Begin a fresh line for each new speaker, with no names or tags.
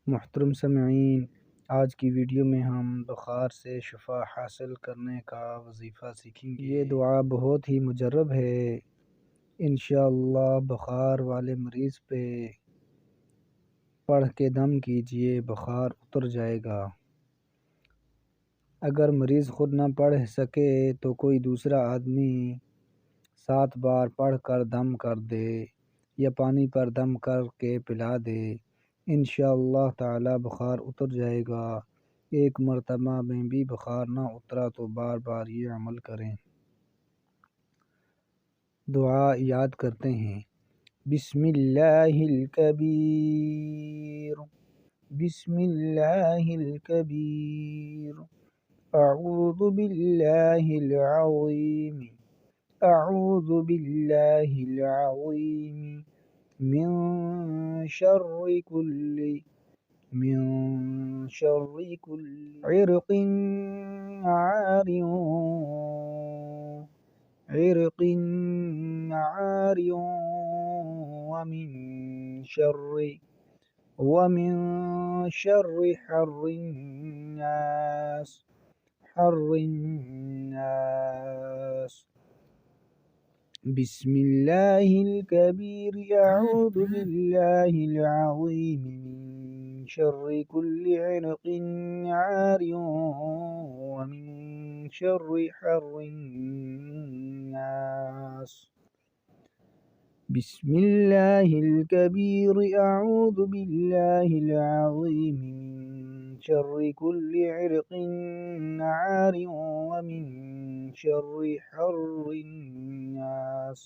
محترم سامعین، آج کی ویڈیو میں ہم بخار سے شفا حاصل کرنے کا وظیفہ سیکھیں گے۔ یہ دعا بہت ہی مجرب ہے۔ انشاءاللہ بخار والے مریض پہ پڑھ کے دم کیجئے، بخار اتر جائے گا۔ اگر مریض خود نہ پڑھ سکے تو کوئی دوسرا آدمی 7 بار پڑھ کر دم کر دے یا پانی پر دم کر کے پلا دے، انشاءاللہ تعالی بخار اتر جائے گا۔ ایک مرتبہ میں بھی بخار نہ اترا تو بار بار یہ عمل کریں۔ دعا یاد کرتے ہیں۔ بسم اللہ الکبیر، بسم اللہ الکبیر، اعوذ باللہ العظیم، اعوذ باللہ العظیم، من شر کل عرق عار ومن شر حر الناس، بسم اللہ الکبیر، اعوذ باللہ العظیم، من شر کل عرق عار ومن شر حر الناس، بسم اللہ الکبیر، اعوذ باللہ العظیم، من شر کل عرق عار ومن شر حر الناس۔